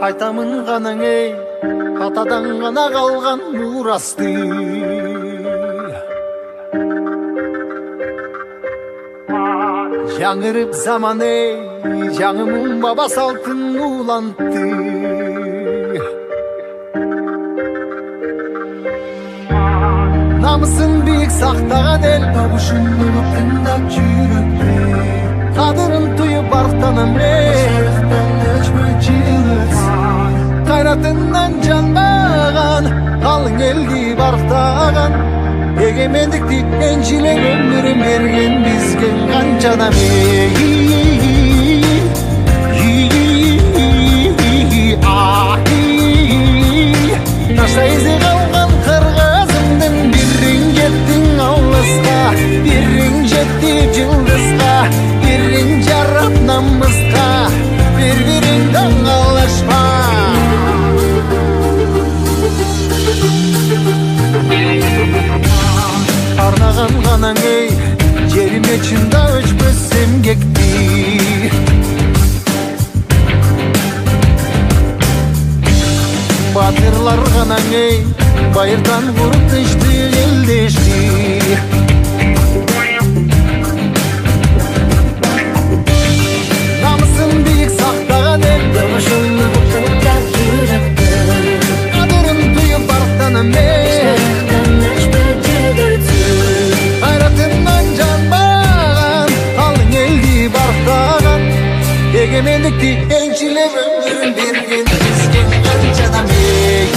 айтамын ғанаң ей, атадан ғана қалған мурасты. Жаңырып заман ей, жаңымың баба салтын улантты. Намысын биік сақтаған ел, бабушын ұлып тыңдап жүректе. Қадырын тұйып барықтанам ей, қайратынан жанбаған, қалың елді барықтаған. Егемендікті еншілен өмірін берген бізген қаншадам ей. Ташта ізі қалған қырғызымдың бірін жеттің ауылысқа, бірін жеттіп жылдызға, бірін жарып намысқа, бір-біріңдің алышпа. Арнаған ғанаң ей, жеріме чында өчпөссем кекті. Батырлар ғанаң ей, байырдан ғұрып тышты елдешті. Намысын биік сақтаған ел, қадырын тұйып барықтанам ей. Қайратынан жанбаған, қалың елді барықтаған. Егемендікті еншілеп өмірін берген бізген қаншадам ей.